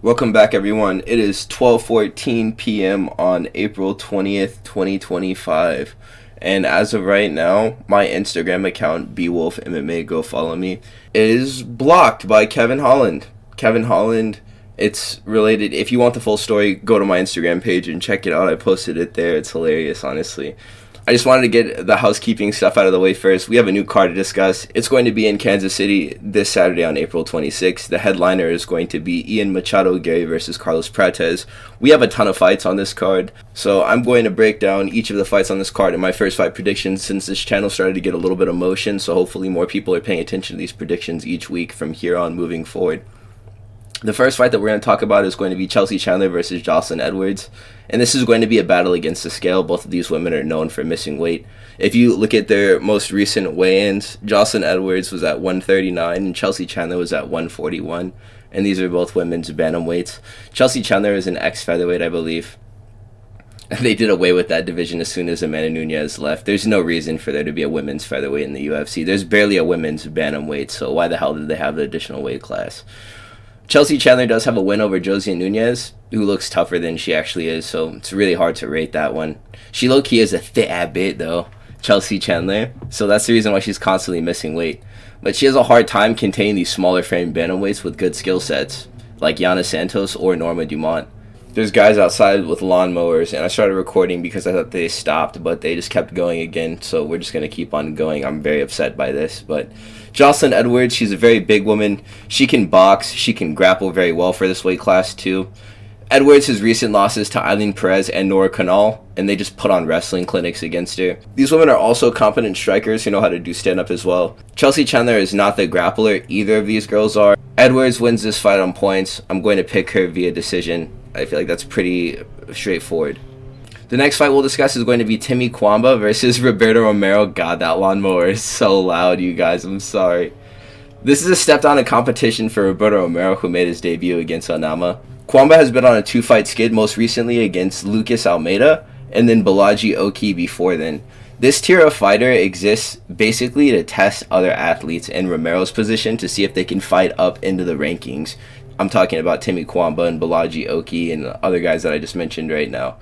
Welcome back, everyone. It is 12:14 p.m. on April 20th, 2025. And as of right now, my Instagram account, BWolfMMA, go follow me, is blocked by Kevin Holland. Kevin Holland, it's related. If you want the full story, go to my Instagram page and check it out. I posted it there. It's hilarious, honestly. I just wanted to get the housekeeping stuff out of the way first. We have a new card to discuss. It's going to be in Kansas City this Saturday on April 26th. The headliner is going to be Ian Machado-Garry versus Carlos Prates. We have a ton of fights on this card, so I'm going to break down each of the fights on this card in my first fight predictions since this channel started to get a little bit of motion, so hopefully more people are paying attention to these predictions each week from here on moving forward. The first fight that we're going to talk about is going to be Chandler versus Jocelyne Edwards. And this is going to be a battle against the scale. Both of these women are known for missing weight. If you look at their most recent weigh-ins, Jocelyne Edwards was at 139 and Chandler was at 141. And these are both women's bantamweights. Chandler is an ex-featherweight, I believe. They did away with that division as soon as Amanda Nunes left. There's no reason for there to be a women's featherweight in the UFC. There's barely a women's bantamweight, so why the hell did they have the additional weight class? Chandler does have a win over Jocelyne Nunez, who looks tougher than she actually is, so it's really hard to rate that one. She low-key is a thick bit, though, Chandler, so that's the reason why she's constantly missing weight. But she has a hard time containing these smaller frame bantamweights with good skill sets, like Yana Santos or Norma Dumont. There's guys outside with lawnmowers, and I started recording because I thought they stopped, but they just kept going again, so we're just going to keep on going. I'm very upset by this, but Jocelyne Edwards, she's a very big woman. She can box, she can grapple very well for this weight class too. Edwards' his recent losses to Eileen Perez and Nora Canal, and they just put on wrestling clinics against her. These women are also competent strikers who know how to do stand-up as well. Chandler is not the grappler, either of these girls are. Edwards wins this fight on points. I'm going to pick her via decision. I feel like that's pretty straightforward. The next fight we'll discuss is going to be Timmy Cuamba versus Roberto Romero. God, that lawnmower is so loud, you guys. I'm sorry. This is a step down in competition for Roberto Romero, who made his debut against Onama. Cuamba has been on a 2-fight skid, most recently against Lucas Almeida and then Balaji Oki before then. This tier of fighter exists basically to test other athletes in Romero's position to see if they can fight up into the rankings. I'm talking about Timmy Cuamba and Balaji Oki and other guys that I just mentioned right now.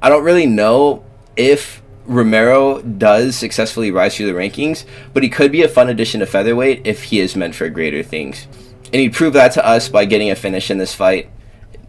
I don't really know if Romero does successfully rise through the rankings, but he could be a fun addition to featherweight if he is meant for greater things. And he proved that to us by getting a finish in this fight.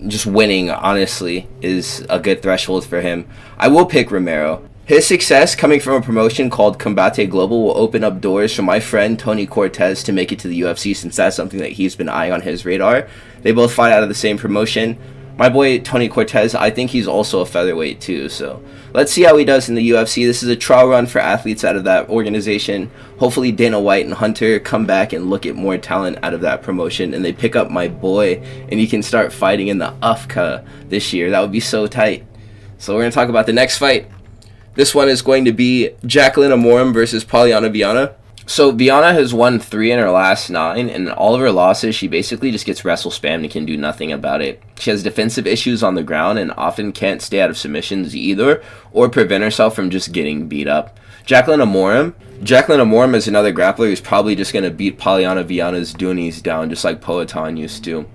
Just winning, honestly, is a good threshold for him. I will pick Romero. His success coming from a promotion called Combate Global will open up doors for my friend Tony Cortez to make it to the UFC, since that's something that he's been eyeing on his radar. They both fight out of the same promotion. My boy Tony Cortez, I think he's also a featherweight too, so let's see how he does in the UFC. This is a trial run for athletes out of that organization. Hopefully Dana White and Hunter come back and look at more talent out of that promotion, and they pick up my boy, and he can start fighting in the UFCA this year. That would be so tight. So we're going to talk about the next fight. This one is going to be Jacqueline Amorim versus Polyana Viana. So Viana has won 3 in her last 9, and in all of her losses, she basically just gets wrestle spammed and can do nothing about it. She has defensive issues on the ground and often can't stay out of submissions either, or prevent herself from just getting beat up. Jacqueline Amorim is another grappler who's probably just going to beat Polyana Viana's Doonies down just like Poatan used to.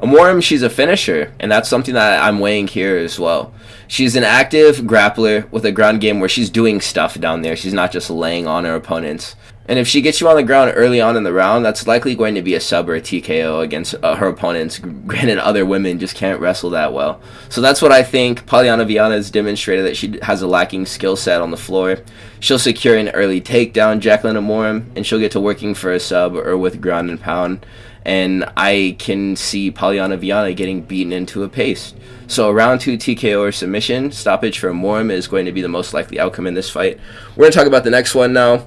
Amorim, she's a finisher, and that's something that I'm weighing here as well. She's an active grappler with a ground game where she's doing stuff down there. She's not just laying on her opponents. And if she gets you on the ground early on in the round, that's likely going to be a sub or a TKO against her opponents. Granted, other women just can't wrestle that well. So that's what I think. Polyana Viana has demonstrated that she has a lacking skill set on the floor. She'll secure an early takedown, Jacqueline Amorim, and she'll get to working for a sub or with ground and pound. And I can see Polyana Viana getting beaten into a pace. So a round 2 TKO or submission stoppage for Amorim is going to be the most likely outcome in this fight. We're going to talk about the next one now.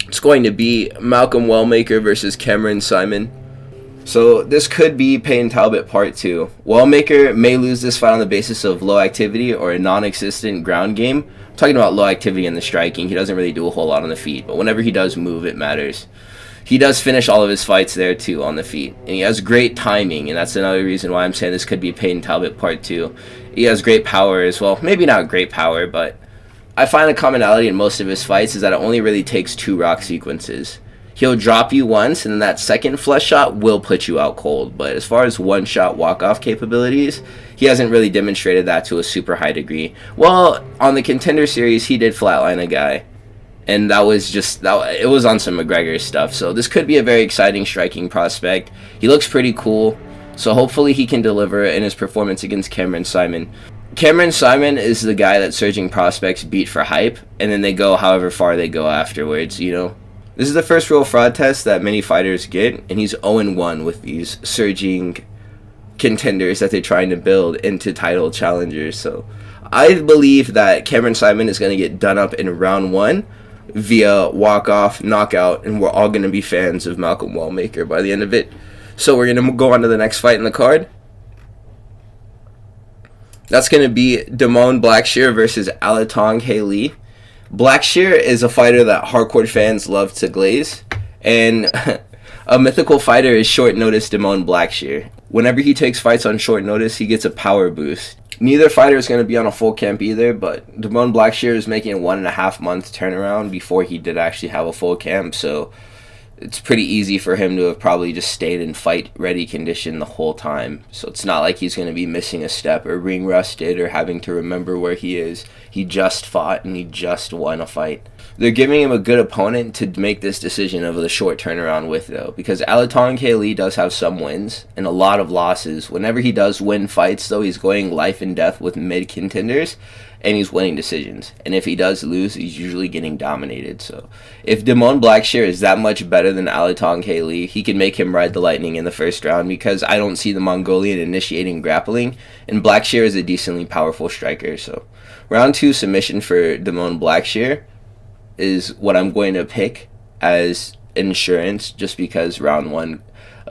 It's going to be Malcolm Wellmaker versus Cameron Saimaan. So this could be Payne Talbot Part 2. Wellmaker may lose this fight on the basis of low activity or a non-existent ground game. I'm talking about low activity in the striking. He doesn't really do a whole lot on the feet, but whenever he does move, it matters. He does finish all of his fights there too on the feet, and he has great timing, and that's another reason why I'm saying this could be Payne Talbot Part 2. He has great power as well. Maybe not great power, but I find a commonality in most of his fights is that it only really takes 2 rock sequences. he'll drop you once, and then that second flush shot will put you out cold. But as far as one-shot walk-off capabilities, he hasn't really demonstrated that to a super high degree. Well, on the Contender Series, he did flatline a guy, and that was just it was on some McGregor stuff. So this could be a very exciting striking prospect. He looks pretty cool, so hopefully he can deliver in his performance against Cameron Saimaan. Cameron Saimaan is the guy that surging prospects beat for hype, and then they go however far they go afterwards, you know? This is the first real fraud test that many fighters get, and he's 0-1 with these surging contenders that they're trying to build into title challengers. So I believe that Cameron Saimaan is going to get done up in round 1 via walk-off, knockout, and we're all going to be fans of Malcolm Wellmaker by the end of it. So we're going to go on to the next fight in the card. That's going to be Damon Blackshear versus Alatangheili. Blackshear is a fighter that hardcore fans love to glaze, and a mythical fighter is short notice Damon Blackshear. Whenever he takes fights on short notice, he gets a power boost. Neither fighter is going to be on a full camp either, but Damon Blackshear is making a 1.5 month turnaround before he did actually have a full camp, so it's pretty easy for him to have probably just stayed in fight ready condition the whole time. So it's not like he's going to be missing a step or ring rusted or having to remember where he is. He just fought and he just won a fight. They're giving him a good opponent to make this decision of the short turnaround with, though, because Alatangheili does have some wins and a lot of losses. Whenever he does win fights, though, he's going life and death with mid contenders, and he's winning decisions. And if he does lose, he's usually getting dominated. So if Damon Blackshear is that much better than Alatangheili, he can make him ride the lightning in the first round, because I don't see the Mongolian initiating grappling, and Blackshear is a decently powerful striker. So round 2 submission for Damon Blackshear is what I'm going to pick as insurance, just because round 1,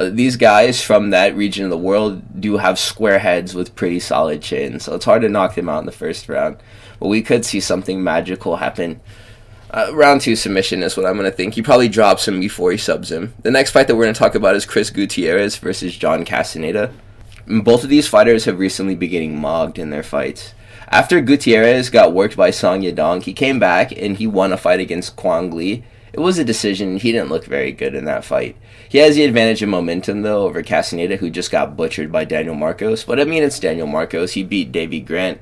these guys from that region of the world do have square heads with pretty solid chins, so it's hard to knock them out in the first round. But we could see something magical happen. Round 2 submission is what I'm going to think. He probably drops him before he subs him. The next fight that we're going to talk about is Chris Gutierrez versus John Castaneda. Both of these fighters have recently been getting mogged in their fights. After Gutierrez got worked by Song Yadong, he came back and he won a fight against Quang Li. It was a decision. He didn't look very good in that fight. He has the advantage of momentum, though, over Castaneda, who just got butchered by Daniel Marcos. But, I mean, it's Daniel Marcos. He beat Davey Grant.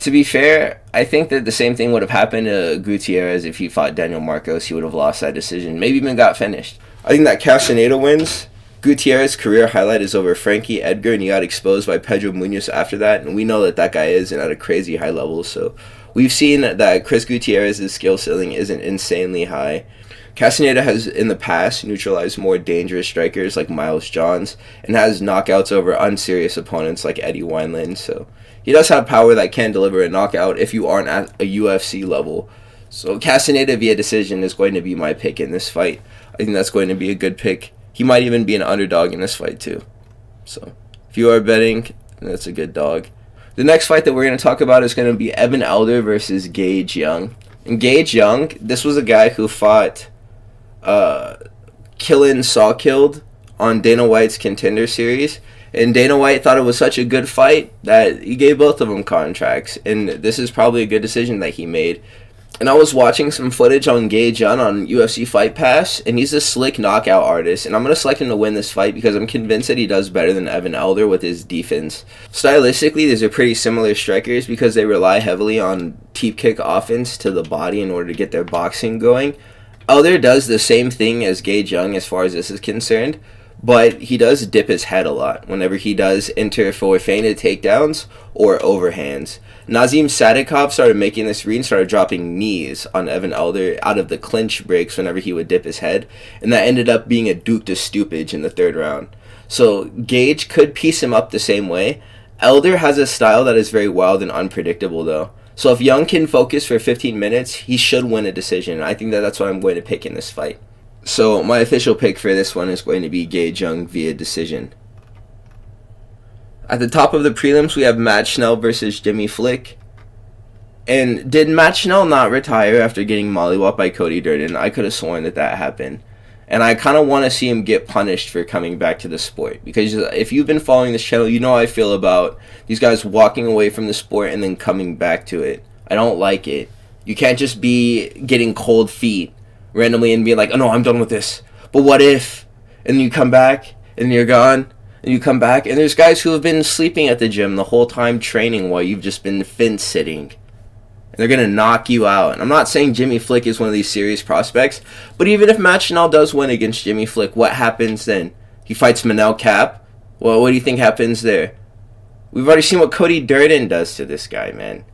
To be fair, I think that the same thing would have happened to Gutierrez if he fought Daniel Marcos. He would have lost that decision. Maybe even got finished. I think that Castaneda wins. Gutierrez's career highlight is over Frankie Edgar, and he got exposed by Pedro Muniz after that. And we know that that guy isn't at a crazy high level. So we've seen that Chris Gutierrez's skill ceiling isn't insanely high. Castaneda has in the past neutralized more dangerous strikers like Miles Johns and has knockouts over unserious opponents like Eddie Wineland. So he does have power that can deliver a knockout if you aren't at a UFC level. So Castaneda via decision is going to be my pick in this fight. I think that's going to be a good pick. He might even be an underdog in this fight too. So if you are betting, that's a good dog. The next fight that we're going to talk about is going to be Evan Elder versus Gage Young. And Gage Young, this was a guy who fought Killin Saw Killed on Dana White's Contender Series, and Dana White thought it was such a good fight that he gave both of them contracts, and this is probably a good decision that he made. And I was watching some footage on Gage Young on UFC Fight Pass, and he's a slick knockout artist, and I'm going to select him to win this fight because I'm convinced that he does better than Evan Elder with his defense. Stylistically, these are pretty similar strikers because they rely heavily on teep kick offense to the body in order to get their boxing going. Elder does the same thing as Gage Young as far as this is concerned, but he does dip his head a lot whenever he does enter for feinted takedowns or overhands. Nazim Sadikov started making this read and started dropping knees on Evan Elder out of the clinch breaks whenever he would dip his head, and that ended up being a Duke to stoopage in the third round. So Gage could piece him up the same way. Elder has a style that is very wild and unpredictable, though. So if Young can focus for 15 minutes, he should win a decision. I think that that's what I'm going to pick in this fight. So my official pick for this one is going to be Gage Young via decision. At the top of the prelims, we have Matt Schnell versus Jimmy Flick. And did Matt Schnell not retire after getting mollywopped by Cody Durden? I could have sworn that that happened. And I kind of want to see him get punished for coming back to the sport. Because if you've been following this channel, you know how I feel about these guys walking away from the sport and then coming back to it. I don't like it. You can't just be getting cold feet randomly and be like, oh no, I'm done with this. But what if? And you come back, and you're gone, and you come back, and there's guys who have been sleeping at the gym the whole time training while you've just been fence sitting. And they're going to knock you out. And I'm not saying Jimmy Flick is one of these serious prospects, but even if Matt Schnell does win against Jimmy Flick, what happens then? He fights Manel Cap? Well, what do you think happens there? We've already seen what Cody Durden does to this guy, man.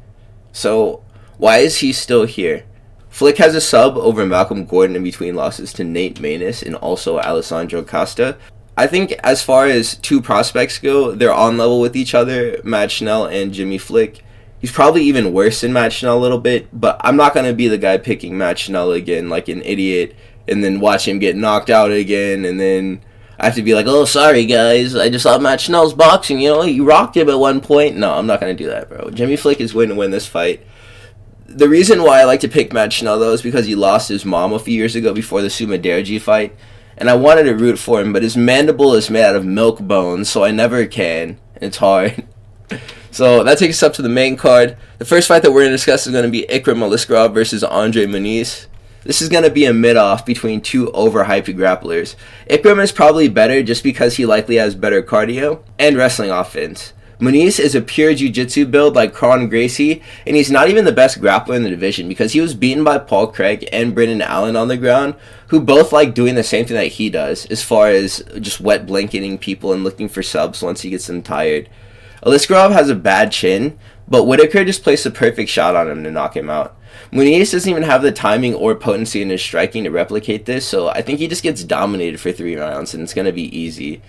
So, why is he still here? Flick has a sub over Malcolm Gordon in between losses to Nate Maness and also Alessandro Costa. I think as far as two prospects go, they're on level with each other, Matt Schnell and Jimmy Flick. He's probably even worse than Matt Schnell a little bit, but I'm not going to be the guy picking Matt Schnell again like an idiot and then watch him get knocked out again, and then I have to be like, oh, sorry, guys, I just saw Matt Schnell's boxing, he rocked him at one point. No, I'm not going to do that, bro. Jimmy Flick is going to win this fight. The reason why I like to pick Matt Schnell, though, is because he lost his mom a few years ago before the Sumaderji fight, and I wanted to root for him, but his mandible is made out of milk bones, so I never can, and it's hard. So that takes us up to the main card. The first fight that we're going to discuss is going to be Ikram Aliskerov versus Andre Muniz. This is going to be a mid-off between two overhyped grapplers. Ikram is probably better just because he likely has better cardio and wrestling offense. Muniz is a pure jiu-jitsu build like Kron Gracie, and he's not even the best grappler in the division because he was beaten by Paul Craig and Brendan Allen on the ground, who both like doing the same thing that he does as far as just wet blanketing people and looking for subs once he gets them tired. Aliskerov has a bad chin, but Whitaker just placed a perfect shot on him to knock him out. Muniz doesn't even have the timing or potency in his striking to replicate this, so I think he just gets dominated for 3 rounds, and it's going to be easy.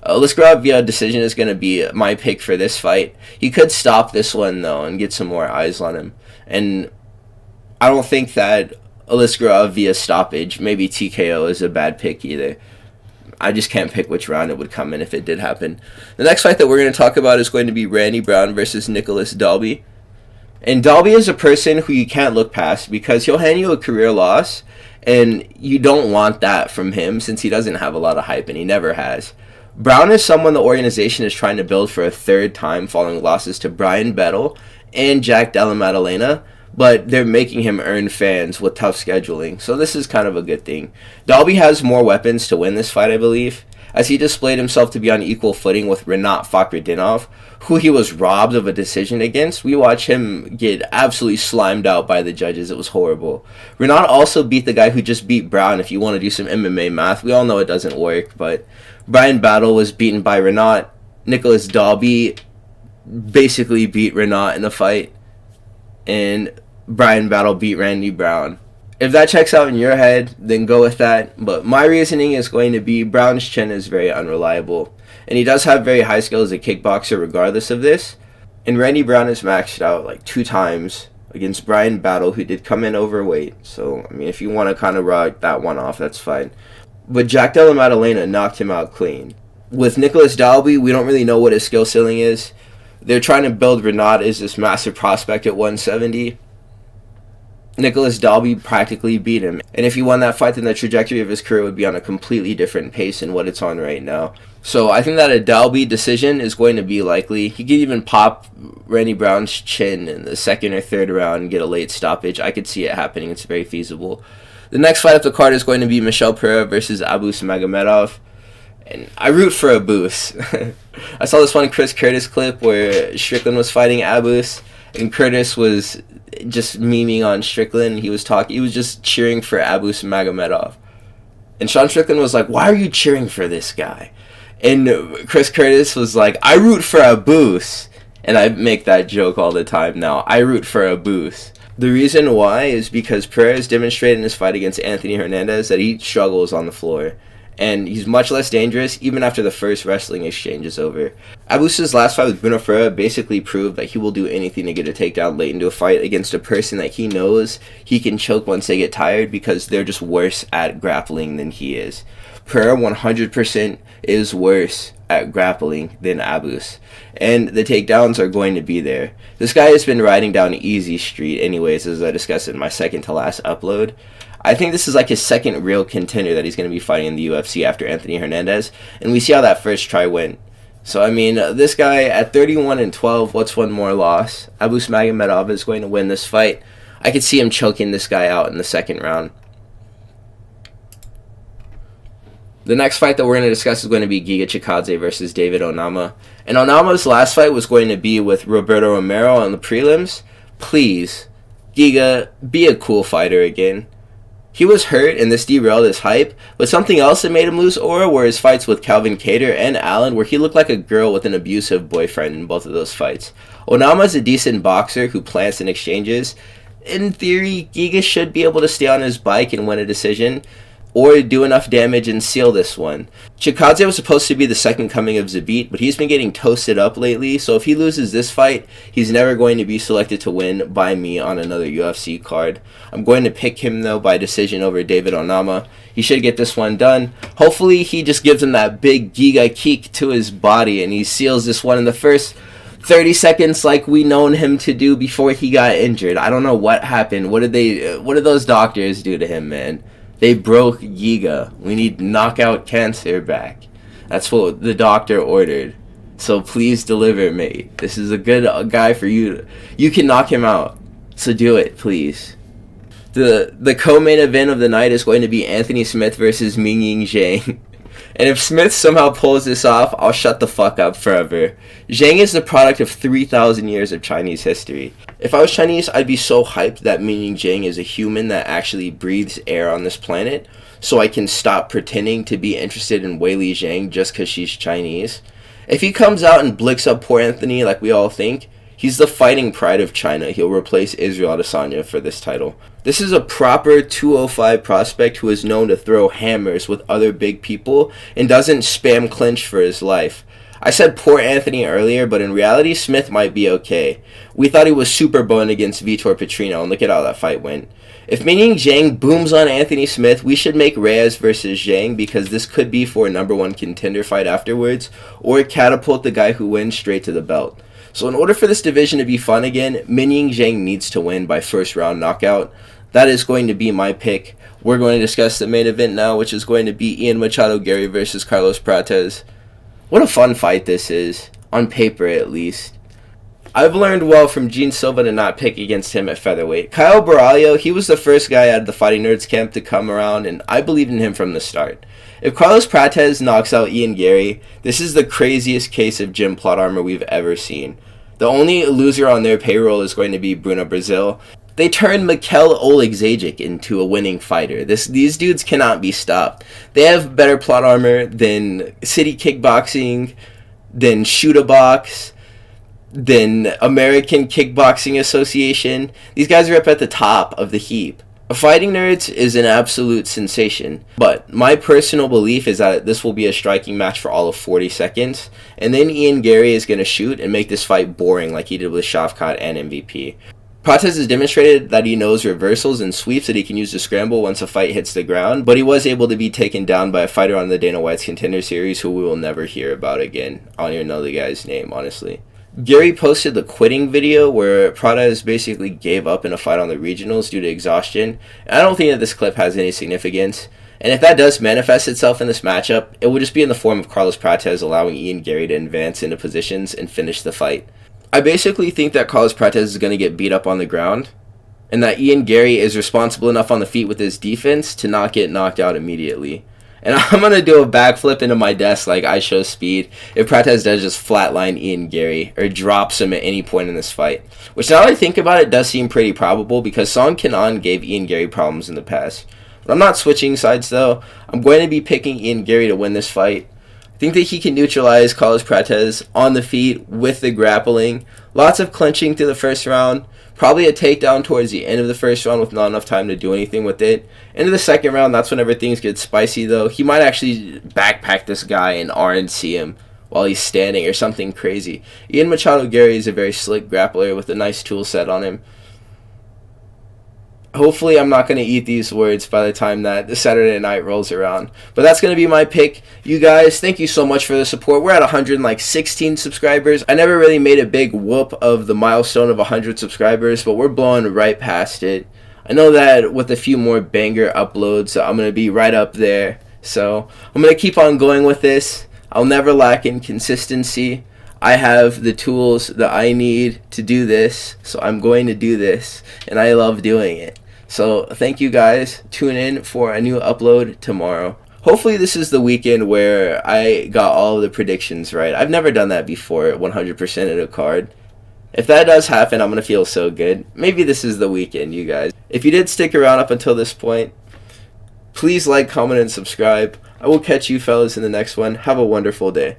Aliskerov via decision is going to be my pick for this fight. He could stop this one, though, and get some more eyes on him. And I don't think that Aliskerov via stoppage, maybe TKO, is a bad pick either. I just can't pick which round it would come in if it did happen. The next fight that we're going to talk about is going to be Randy Brown versus Nicholas Dalby. And Dalby is a person who you can't look past because he'll hand you a career loss, and you don't want that from him since he doesn't have a lot of hype, and he never has. Brown is someone the organization is trying to build for a third time following losses to Brian Bettel and Jack Della Maddalena, but they're making him earn fans with tough scheduling, so this is kind of a good thing. Dalby has more weapons to win this fight, I believe, as he displayed himself to be on equal footing with Renat Fakhretdinov, who he was robbed of a decision against. We watched him get absolutely slimed out by the judges. It was horrible. Renat also beat the guy who just beat Brown, if you want to do some MMA math. We all know it doesn't work, but Brian Battle was beaten by Renat. Nicholas Dalby basically beat Renat in the fight, and Brian Battle beat Randy Brown. If that checks out in your head, then go with that. But my reasoning is going to be Brown's chin is very unreliable. And he does have very high skill as a kickboxer regardless of this. And Randy Brown is maxed out like 2 times against Brian Battle, who did come in overweight. So, I mean, if you want to kind of rock that one off, that's fine. But Jack Della Maddalena knocked him out clean. With Nicholas Dalby, we don't really know what his skill ceiling is. They're trying to build Renat as this massive prospect at 170. Nicholas Dalby practically beat him. And if he won that fight, then the trajectory of his career would be on a completely different pace than what it's on right now. So I think that a Dalby decision is going to be likely. He could even pop Randy Brown's chin in the 2nd or 3rd round and get a late stoppage. I could see it happening. It's very feasible. The next fight up the card is going to be Michel Pereira versus Abus Magomedov. And I root for Abus. I saw this one Chris Curtis clip where Strickland was fighting Abus, and Curtis was just memeing on Strickland. He was just cheering for Abus Magomedov. And Sean Strickland was like, why are you cheering for this guy? And Chris Curtis was like, I root for Abus. And I make that joke all the time now. I root for Abus. The reason why is because Pereira's demonstrated in his fight against Anthony Hernandez that he struggles on the floor. And he's much less dangerous even after the first wrestling exchange is over. Abus's last fight with Bruno Ferreira basically proved that he will do anything to get a takedown late into a fight against a person that he knows he can choke once they get tired because they're just worse at grappling than he is. Pereira 100% is worse at grappling than Abus. And the takedowns are going to be there. This guy has been riding down easy street anyways, as I discussed in my second to last upload. I think this is like his second real contender that he's going to be fighting in the UFC after Anthony Hernandez, and we see how that first try went. So, I mean, this guy at 31-12, what's one more loss? Abus Magomedov is going to win this fight. I could see him choking this guy out in the 2nd round. The next fight that we're going to discuss is going to be Giga Chikadze versus David Onama. And Onama's last fight was going to be with Roberto Romero on the prelims. Please, Giga, be a cool fighter again. He was hurt and this derailed his hype, but something else that made him lose aura were his fights with Calvin Kattar and Allen, where he looked like a girl with an abusive boyfriend in both of those fights. Onama's a decent boxer who plants in exchanges. In theory, Giga should be able to stay on his bike and win a decision, or do enough damage and seal this one. Chikadze was supposed to be the second coming of Zabit, but he's been getting toasted up lately, so if he loses this fight, he's never going to be selected to win by me on another UFC card. I'm going to pick him, though, by decision over David Onama. He should get this one done. Hopefully, he just gives him that big Giga kick to his body, and he seals this one in the first 30 seconds like we known him to do before he got injured. I don't know what happened. What did those doctors do to him, man? They broke Giga. We need knockout cancer back. That's what the doctor ordered. So please deliver, mate. This is a good guy for you. You can knock him out. So do it, please. The co-main event of the night is going to be Anthony Smith versus Mingayang. And if Smith somehow pulls this off, I'll shut the fuck up forever. Zhang is the product of 3,000 years of Chinese history. If I was Chinese, I'd be so hyped that Mingayang is a human that actually breathes air on this planet, so I can stop pretending to be interested in Weili Zhang just because she's Chinese. If he comes out and blicks up poor Anthony like we all think, he's the fighting pride of China. He'll replace Israel Adesanya for this title. This is a proper 205 prospect who is known to throw hammers with other big people and doesn't spam clinch for his life. I said poor Anthony earlier, but in reality, Smith might be okay. We thought he was super boned against Vitor Petrino, and look at how that fight went. If Mingayang booms on Anthony Smith, we should make Reyes versus Zhang, because this could be for a #1 contender fight afterwards, or catapult the guy who wins straight to the belt. So in order for this division to be fun again, Mingayang needs to win by first round knockout. That is going to be my pick. We're going to discuss the main event now, which is going to be Ian Machado-Garry versus Carlos Prates. What a fun fight this is, on paper at least. I've learned well from Gene Silva to not pick against him at featherweight. Kyle Baralho, he was the first guy out of the Fighting Nerds camp to come around, and I believed in him from the start. If Carlos Prates knocks out Ian Garry, this is the craziest case of gym plot armor we've ever seen. The only loser on their payroll is going to be Bruno Brazil. They turned Mikel Olegzajic into a winning fighter. These dudes cannot be stopped. They have better plot armor than City Kickboxing, than Shoot-A-Box, than American Kickboxing Association. These guys are up at the top of the heap. Fighting Nerds is an absolute sensation, but my personal belief is that this will be a striking match for all of 40 seconds, and then Ian Garry is going to shoot and make this fight boring like he did with Shavkat and MVP. Prates has demonstrated that he knows reversals and sweeps that he can use to scramble once a fight hits the ground, but he was able to be taken down by a fighter on the Dana White's Contender Series who we will never hear about again. I don't even know the guy's name, honestly. Garry posted the quitting video where Prates basically gave up in a fight on the regionals due to exhaustion. And I don't think that this clip has any significance. And if that does manifest itself in this matchup, it will just be in the form of Carlos Prates allowing Ian Garry to advance into positions and finish the fight. I basically think that Carlos Prates is going to get beat up on the ground, and that Ian Garry is responsible enough on the feet with his defense to not get knocked out immediately. And I'm going to do a backflip into my desk like I show speed if Prates does just flatline Ian Garry or drops him at any point in this fight. Which, now that I think about it, does seem pretty probable because Song Kenan gave Ian Garry problems in the past. But I'm not switching sides though. I'm going to be picking Ian Garry to win this fight. I think that he can neutralize Carlos Prates on the feet with the grappling. Lots of clinching through the first round. Probably a takedown towards the end of the first round with not enough time to do anything with it. Into the second round, that's whenever things get spicy though. He might actually backpack this guy and RNC him while he's standing or something crazy. Ian Machado-Garry is a very slick grappler with a nice tool set on him. Hopefully I'm not going to eat these words by the time that the Saturday night rolls around. But that's going to be my pick. You guys, thank you so much for the support. We're at 116 subscribers. I never really made a big whoop of the milestone of 100 subscribers, but we're blowing right past it. I know that with a few more banger uploads, I'm going to be right up there. So I'm going to keep on going with this. I'll never lack in consistency. I have the tools that I need to do this, so I'm going to do this, and I love doing it. So thank you guys. Tune in for a new upload tomorrow. hopefully this is the weekend where I got all of the predictions right. I've never done that before, 100% in a card. If that does happen, I'm going to feel so good. Maybe this is the weekend, you guys. If you did stick around up until this point, please like, comment, and subscribe. I will catch you fellas in the next one. Have a wonderful day.